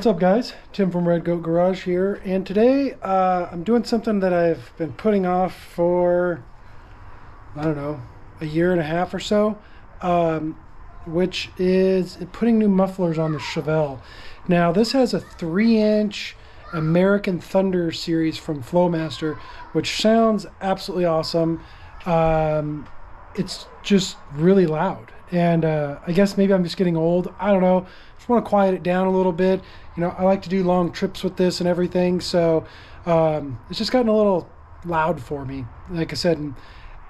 What's up, guys? Tim from Red Goat Garage here, and today I'm doing something that I've been putting off for, I don't know, a year and a half or so, which is putting new mufflers on the Chevelle. Now, this has a 3-inch American Thunder series from Flowmaster, which sounds absolutely awesome. It's just really loud, and I guess maybe I'm just getting old. I don't know. Just want to quiet it down a little bit. You know, I like to do long trips with this and everything, so it's just gotten a little loud for me. Like I said,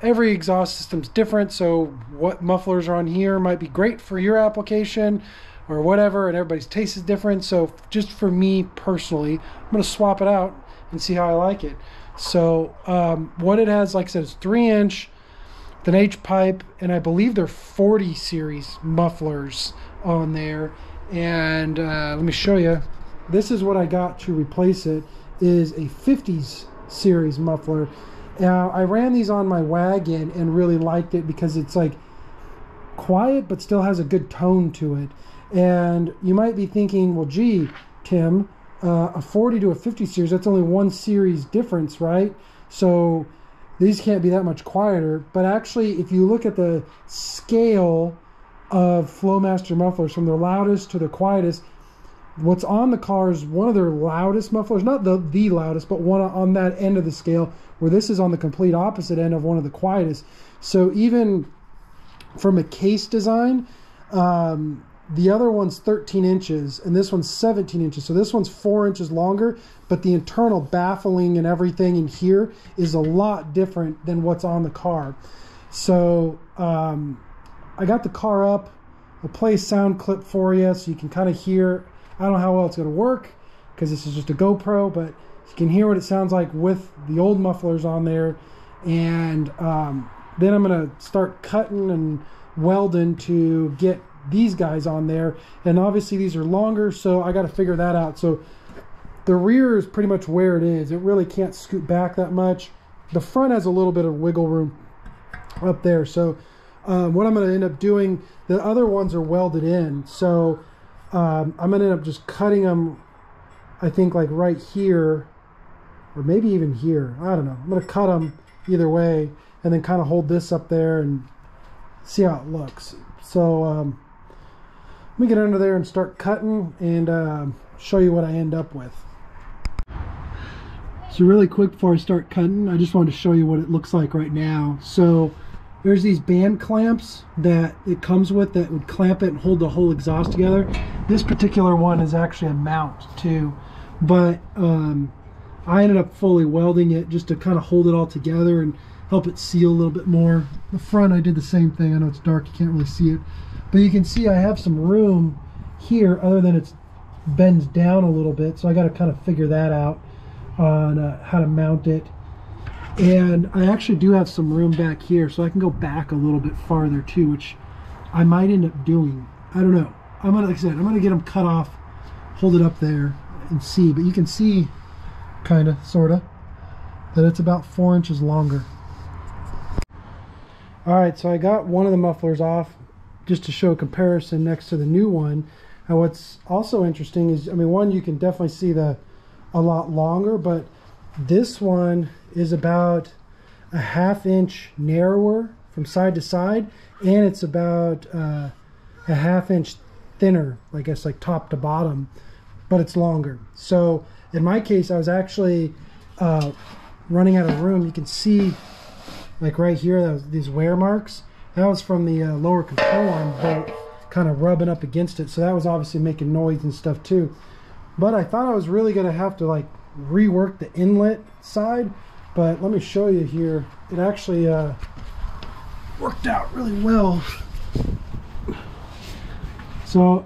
every exhaust system's different, so what mufflers are on here might be great for your application or whatever, and everybody's taste is different. So just for me personally, I'm going to swap it out and see how I like it. So what it has, like I said, is 3-inch with an H-pipe, and I believe they're 40 series mufflers on there. And let me show you. This is what I got to replace it, is a 50s series muffler. Now, I ran these on my wagon and really liked it because it's like quiet but still has a good tone to it. And you might be thinking, well, gee, Tim, a 40 to a 50 series, that's only one series difference, right? So these can't be that much quieter. But actually, if you look at the scale of Flowmaster mufflers from their loudest to their quietest, what's on the car is one of their loudest mufflers, not the loudest, but one on that end of the scale, where this is on the complete opposite end of one of the quietest. So even from a case design, the other one's 13 inches and this one's 17 inches. So this one's 4 inches longer, but the internal baffling and everything in here is a lot different than what's on the car. So I got the car up. I'll play a sound clip for you so you can kind of hear. I don't know how well it's going to work because this is just a GoPro, but you can hear what it sounds like with the old mufflers on there. And then I'm going to start cutting and welding to get these guys on there. And obviously these are longer, so I got to figure that out. So the rear is pretty much where it is. It really can't scoot back that much. The front has a little bit of wiggle room up there. So what I'm going to end up doing, the other ones are welded in, so I'm going to end up just cutting them, I think, like right here, or maybe even here. I don't know. I'm going to cut them either way and then kind of hold this up there and see how it looks. So let me get under there and start cutting and show you what I end up with. So really quick before I start cutting, I just wanted to show you what it looks like right now. So there's these band clamps that it comes with that would clamp it and hold the whole exhaust together. This particular one is actually a mount too, but I ended up fully welding it just to kind of hold it all together and help it seal a little bit more. The front, I did the same thing. I know it's dark, you can't really see it, but you can see I have some room here other than it bends down a little bit, so I got to kind of figure that out on how to mount it. And I actually do have some room back here, so I can go back a little bit farther too, which I might end up doing. I don't know. I'm gonna, like I said, I'm gonna get them cut off, hold it up there, and see. But you can see, kind of, sort of, that it's about 4 inches longer. All right, so I got one of the mufflers off just to show a comparison next to the new one. And what's also interesting is, I mean, one, you can definitely see a lot longer, but this one is about a 1/2 inch narrower from side to side, and it's about a 1/2 inch thinner, I guess, like top to bottom, but it's longer. So in my case, I was actually running out of room. You can see, like right here, that was these wear marks. That was from the lower control arm bolt kind of rubbing up against it, so that was obviously making noise and stuff too. But I thought I was really going to have to like rework the inlet side, but let me show you here. It actually worked out really well. So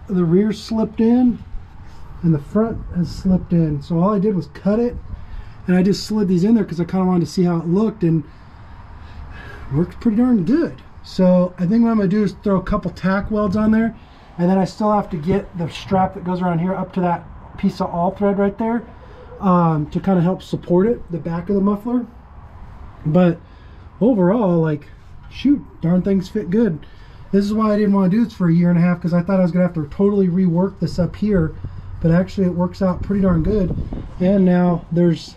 the rear slipped in and the front has slipped in, so all I did was cut it, and I just slid these in there because I kind of wanted to see how it looked, and it worked pretty darn good. So I think what I'm going to do is throw a couple tack welds on there, and then I still have to get the strap that goes around here up to that piece of all thread right there to kind of help support it, the back of the muffler. But overall, like, shoot, darn things fit good. This is why I didn't want to do this for a year and a half, because I thought I was going to have to totally rework this up here but actually it works out pretty darn good. And now there's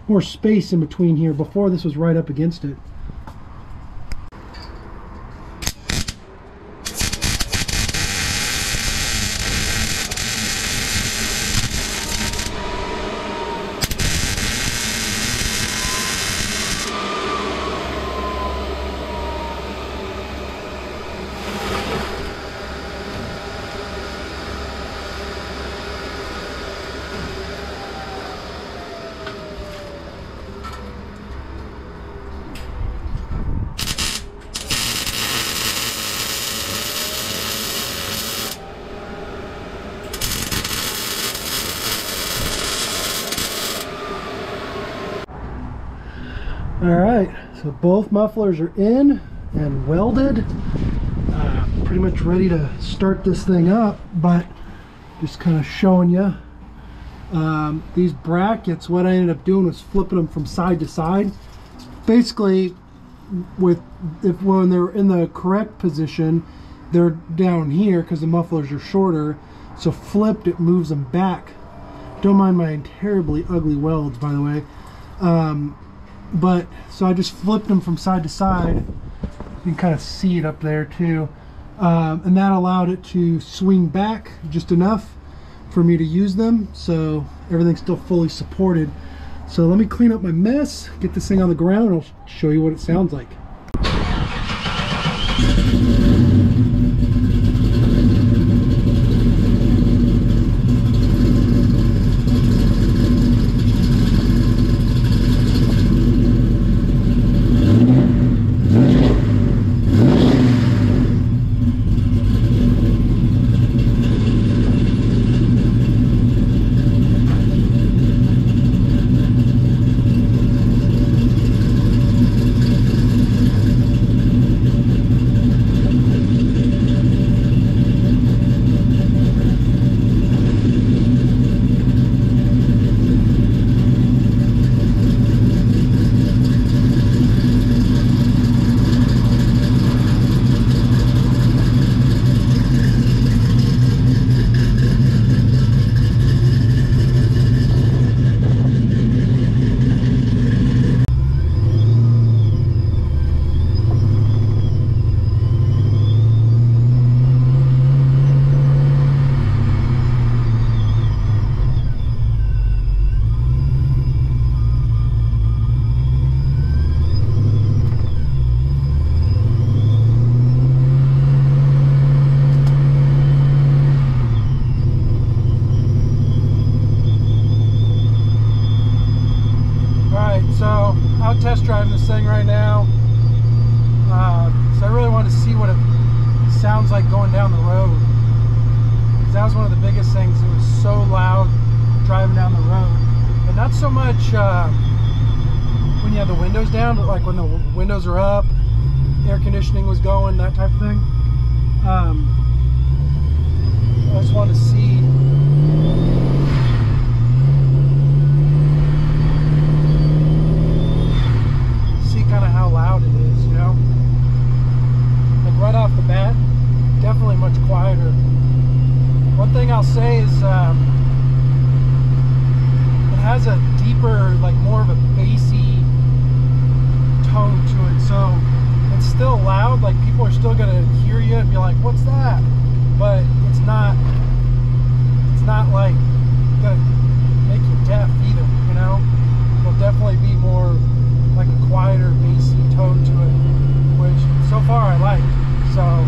more space in between here. Before, this was right up against it. Alright, so both mufflers are in and welded. Pretty much ready to start this thing up, but just kind of showing you. These brackets, what I ended up doing was flipping them from side to side. Basically, when they're in the correct position, they're down here because the mufflers are shorter. So flipped, it moves them back. Don't mind my terribly ugly welds, by the way. But so I just flipped them from side to side. You can kind of see it up there too, and that allowed it to swing back just enough for me to use them, so everything's still fully supported. So let me clean up my mess, get this thing on the ground, and I'll show you what it sounds like. Test driving this thing right now, so I really want to see what it sounds like going down the road, because that was one of the biggest things. It was so loud driving down the road, and not so much when you have the windows down, but like when the windows are up, air conditioning was going, that type of thing. I just wanted to see kind of how loud it is, you know? Like right off the bat, definitely much quieter. One thing I'll say is it has a deeper, like more of a bassy tone to it, so it's still loud, like people are still gonna hear you and be like, what's that? But it's not like gonna make you deaf either, you know? It'll definitely be more like a quieter, bassy tone to it, which so far I like. So I'm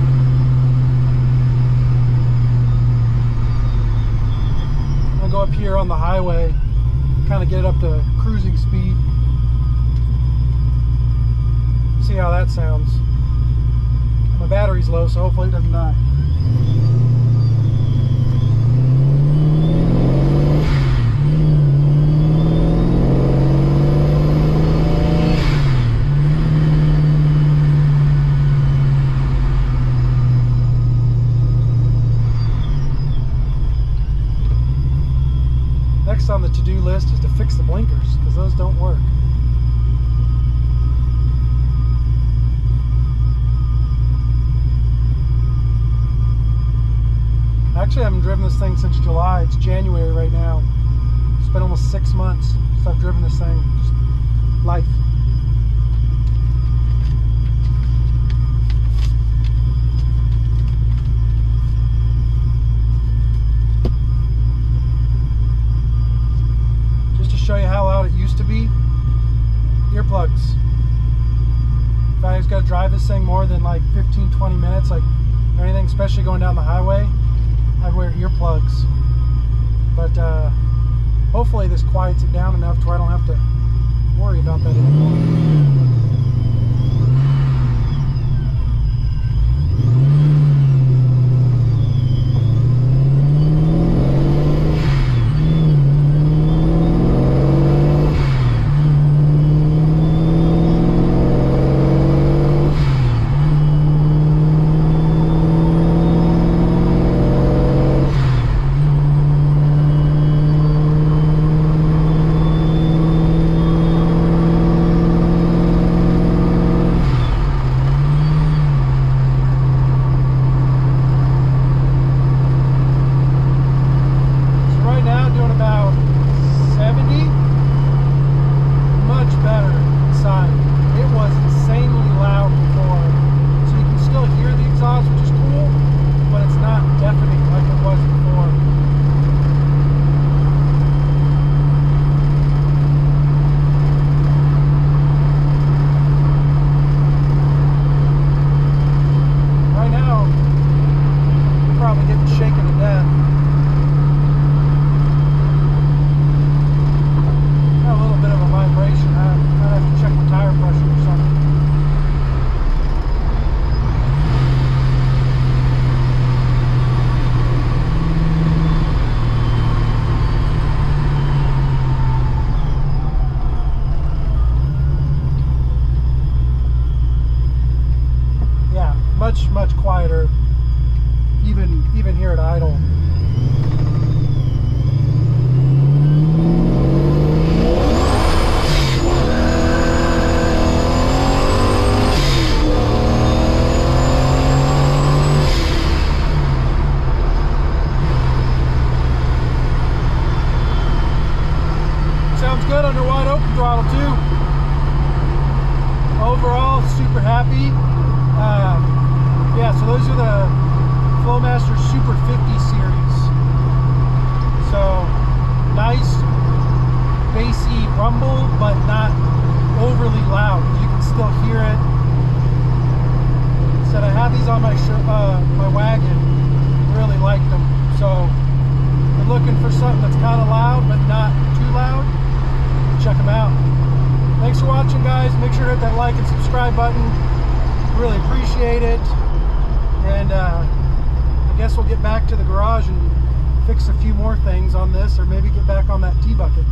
gonna go up here on the highway, kind of get it up to cruising speed, see how that sounds. My battery's low, so hopefully it doesn't die. Next on the to-do list is to fix the blinkers, because those don't work. Actually, I haven't driven this thing since July. It's January right now. It's been almost 6 months since I've driven this thing. Just life. Just to show you how loud it used to be, earplugs. If I was got to drive this thing more than like 15-20 minutes, like or anything, especially going down the highway, I'd wear earplugs. But hopefully this quiets it down enough to where I don't have to worry about that anymore. Much quieter, even here at idle. Sounds good under wide open throttle too. Overall, super happy. Yeah, so those are the Flowmaster Super 50 series. So nice, bassy rumble, but not overly loud. You can still hear it. Said I had these on my my wagon. Really liked them. So I'm looking for something that's kind of loud, but not too loud. Check them out. Thanks for watching, guys. Make sure to hit that like and subscribe button. Really appreciate it. And I guess we'll get back to the garage and fix a few more things on this, or maybe get back on that T-bucket.